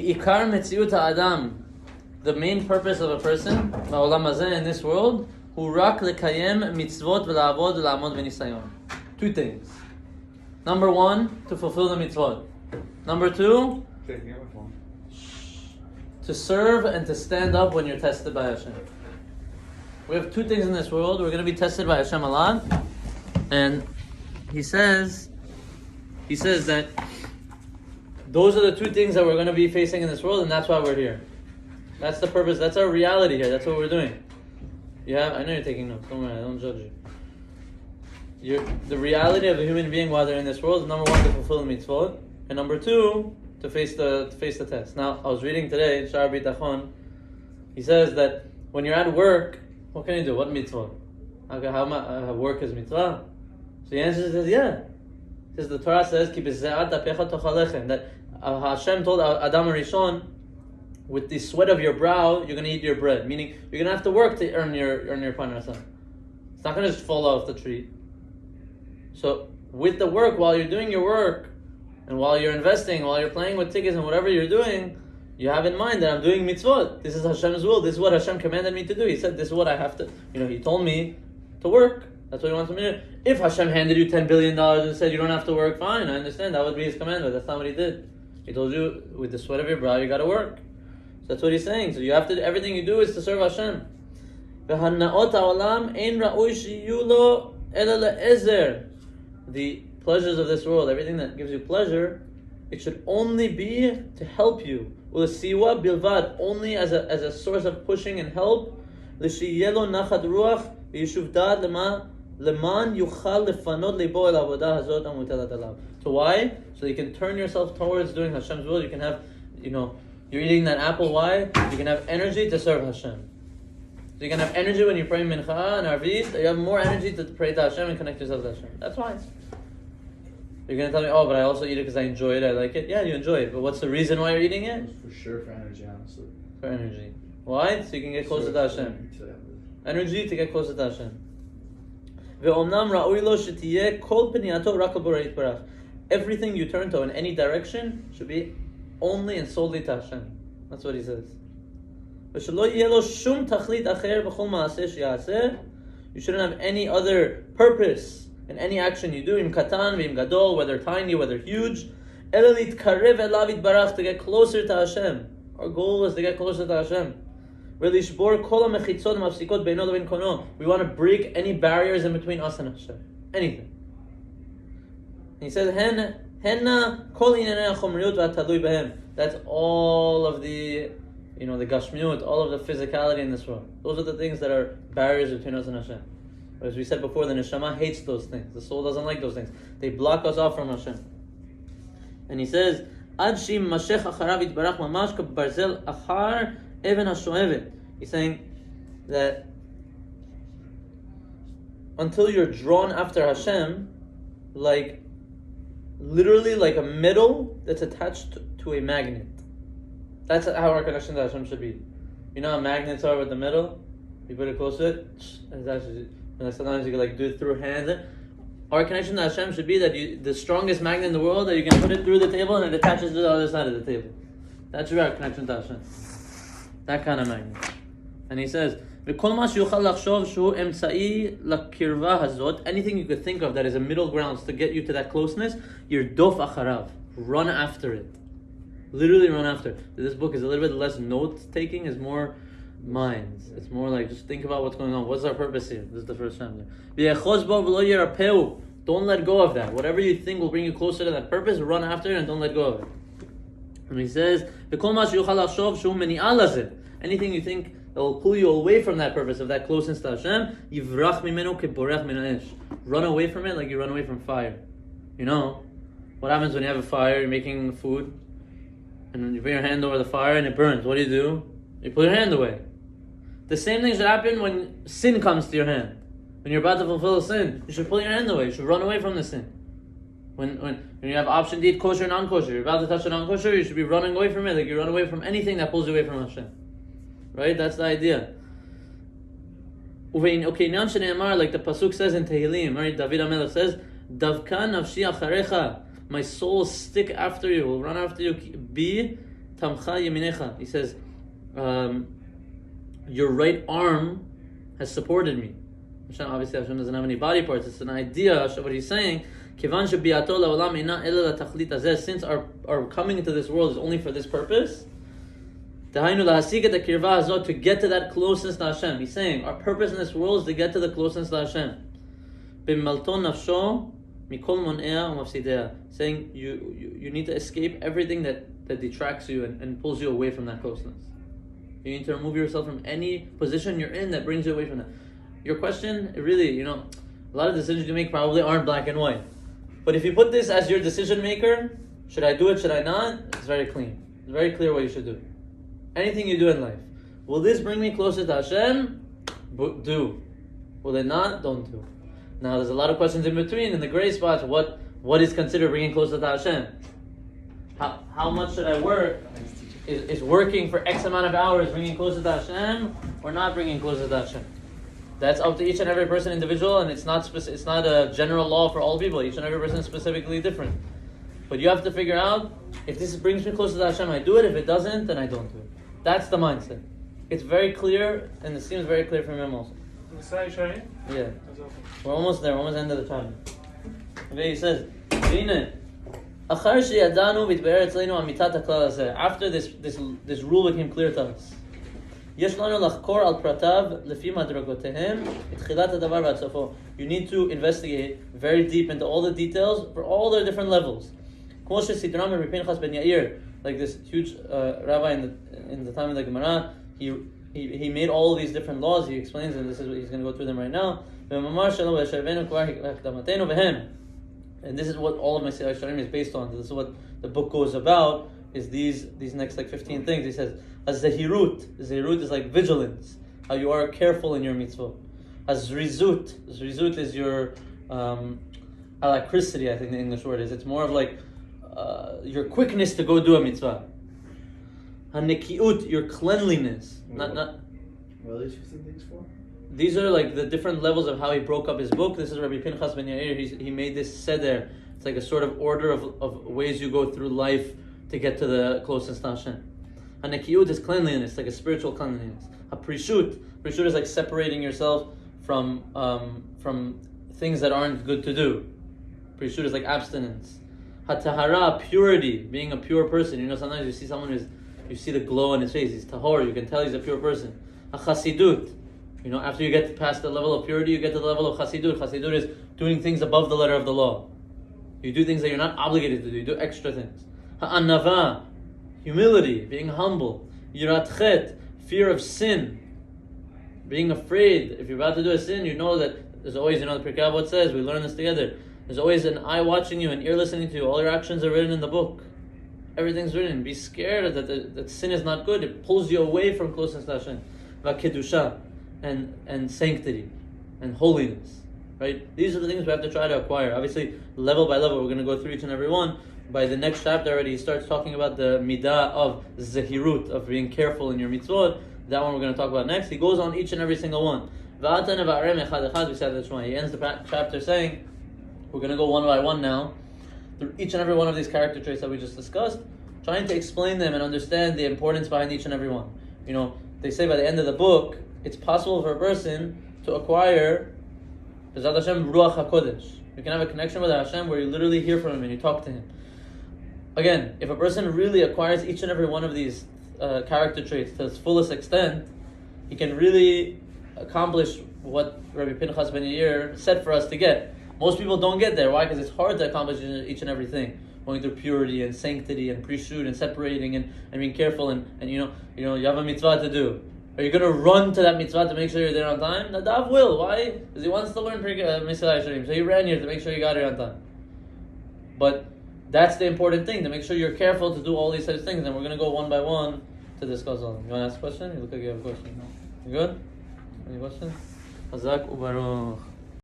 Ikar Metziyut Adam, the main purpose of a person in this world, hu rak lekayem mitzvot v'la'avod v'la'amod v'nisayon. Two things. Number one, to fulfill the mitzvot. Number two, to serve and to stand up when you're tested by Hashem. We have two things in this world. We're going to be tested by Hashem a lot. And he says that those are the two things that we're going to be facing in this world, and that's why we're here. That's the purpose. That's our reality here. That's what we're doing. I know you're taking notes. Don't worry. I don't judge you. The reality of a human being while they're in this world is number one, to fulfill the mitzvot, and number two, to face the test. Now, I was reading today, Shar Bitachon. He says that when you're at work, what can you do? What mitzvot? How work is mitzvah? So the answer is yeah. Because the Torah says, "Ki b'ze'at apecha tochal lechem," that Hashem told Adam Rishon, with the sweat of your brow, you're going to eat your bread. Meaning, you're going to have to work to earn your parnasa. It's not going to just fall off the tree. So, with the work, while you're doing your work, and while you're investing, while you're playing with tickets and whatever you're doing, you have in mind that I'm doing mitzvot. This is Hashem's will. This is what Hashem commanded me to do. He said, this is what I have to, He told me to work. That's what He wants me to do. If Hashem handed you $10 billion and said you don't have to work, fine, I understand. That would be His command, but that's not what He did. He told you, with the sweat of your brow, you got to work. So that's what He's saying. So you have to, everything you do is to serve Hashem. The pleasures of this world, everything that gives you pleasure, it should only be to help you. Only as a source of pushing and help. So why? So you can turn yourself towards doing Hashem's will. You can have, you're eating that apple. Why? You can have energy to serve Hashem. So you can have energy when you pray Mincha and Arvit. You have more energy to pray to Hashem and connect yourself to Hashem. That's why. You're going to tell me, but I also eat it because I enjoy it, I like it. Yeah, you enjoy it. But what's the reason why you're eating it? For sure, for energy, honestly. For energy. Why? So you can get closer to Hashem. Energy to get closer to Hashem. Everything you turn to in any direction should be only and solely to Hashem. That's what he says. You shouldn't have any other purpose in any action you do, im katan v'im gadol, whether tiny, whether huge, to get closer to Hashem. Our goal is to get closer to Hashem. We want to break any barriers in between us and Hashem. Anything. And he says, that's all of the the gashmiut, all of the physicality in this world. Those are the things that are barriers between us and Hashem. But as we said before, the neshama hates those things. The soul doesn't like those things. They block us off from Hashem. And he says, Ad shim mashech acharav yitbarach mamash barzel achar even hashoevet. He's saying that until you're drawn after Hashem, literally like a metal that's attached to a magnet. That's how our connection to Hashem should be. You know how magnets are with the metal? You put it close to it, and sometimes you can do it through hands. Our connection to Hashem should be that the strongest magnet in the world, that you can put it through the table and it attaches to the other side of the table. That should be our connection to Hashem. That kind of magnet. And he says, anything you could think of that is a middle ground to get you to that closeness, you're dof acharav. Run after it. Literally run after. This book is a little bit less note-taking, is more minds. It's more like, just think about what's going on. What's our purpose here? This is the first chapter. Don't let go of that. Whatever you think will bring you closer to that purpose, run after it and don't let go of it. And he says, anything you think that will pull you away from that purpose, of that closeness to Hashem, run away from it like you run away from fire. What happens when you have a fire, you're making food, and you put your hand over the fire and it burns. What do? You pull your hand away. The same thing should happen when sin comes to your hand. When you're about to fulfill a sin, you should pull your hand away. You should run away from the sin. When you have option to eat kosher, non-kosher, you're about to touch a non-kosher, you should be running away from it, like you run away from anything that pulls you away from Hashem. Right? That's the idea. Like the pasuk says in Tehillim, right? David HaMelech says, Davka nafshi acharecha, my soul will stick after you, will run after you. Be tamcha yeminecha. He says, your right arm has supported me. Obviously, Hashem doesn't have any body parts. It's an idea. What he's saying, since our coming into this world is only for this purpose, to get to that closeness to Hashem. He's saying our purpose in this world is to get to the closeness to Hashem. Saying you need to escape everything that detracts you and pulls you away from that closeness. You need to remove yourself from any position you're in that brings you away from that. Your question, really, a lot of decisions you make probably aren't black and white. But if you put this as your decision maker, should I do it, should I not? It's very clean. It's very clear what you should do. Anything you do in life. Will this bring me closer to Hashem? Do. Will it not? Don't do. Now there's a lot of questions in between, in the gray spots. What is considered bringing closer to Hashem? How much should I work? Is working for X amount of hours bringing closer to Hashem or not bringing closer to Hashem? That's up to each and every person individual, and it's not a general law for all people. Each and every person is specifically different. But you have to figure out, if this brings me closer to Hashem, I do it. If it doesn't, then I don't do it. That's the mindset. It's very clear, and it seems very clear from him also. Mesillat Yesharim? Yeah. We're almost there. We're almost at the end of the chapter. Okay, he says, after this rule became clear to us, you need to investigate very deep into all the details for all their different levels. Like this huge rabbi in the time of the Gemara, he made all of these different laws. He explains, and this is what he's going to go through them right now. And this is what all of Mesillat Yesharim is based on. This is what the book goes about, is these next 15 things. He says, Zehirut is like vigilance, how you are careful in your mitzvot. Zrizut is your alacrity, I think the English word is. It's more of like your quickness to go do a mitzvah. Hanekiut, your cleanliness. Not. What are these 15 things for? These are like the different levels of how he broke up his book. This is Rabbi Pinchas ben Yair. He made this seder. It's like a sort of order of ways you go through life to get to the closest to Hashem. Hanekiyut is cleanliness, like a spiritual cleanliness. Prishut is like separating yourself from things that aren't good to do. Prishut is like abstinence. Hatahara, purity, being a pure person. Sometimes you see someone you see the glow on his face. He's tahor. You can tell he's a pure person. Chasidut. After you get past the level of purity, you get to the level of chasidut. Chasidut is doing things above the letter of the law. You do things that you're not obligated to do. You do extra things. Ha'anava, humility, being humble. Yirat, fear of sin. Being afraid. If you're about to do a sin, you know that there's always, the Pirkei Avot says, we learn this together. There's always an eye watching you, an ear listening to you. All your actions are written in the book. Everything's written. Be scared that sin is not good. It pulls you away from closeness to Hashem. V'kedusha, and sanctity, and holiness. Right? These are the things we have to try to acquire. Obviously, level by level, we're going to go through each and every one. By the next chapter already, he starts talking about the midah of zehirut, of being careful in your mitzvot. That one we're going to talk about next. He goes on each and every single one. We said that he ends the chapter saying, we're going to go one by one now, through each and every one of these character traits that we just discussed, trying to explain them and understand the importance behind each and every one. They say by the end of the book, it's possible for a person to acquire B'ezrat Hashem Ruach HaKodesh. You can have a connection with Hashem where you literally hear from Him and you talk to Him. Again, if a person really acquires each and every one of these character traits to its fullest extent, he can really accomplish what Rabbi Pinchas ben Yair said for us to get. Most people don't get there. Why? Because it's hard to accomplish each and everything. Going through purity and sanctity and prishut and separating and being careful and you have a mitzvah to do. Are you going to run to that mitzvah to make sure you're there on time? Nadav will. Why? Because he wants to learn Mesillat Yesharim. So he ran here to make sure you got here on time. But that's the important thing, to make sure you're careful to do all these such things. And we're going to go one by one to discuss all of them. You want to ask a question? You look like you have a question. You good? Any questions? Hazak ubaruch.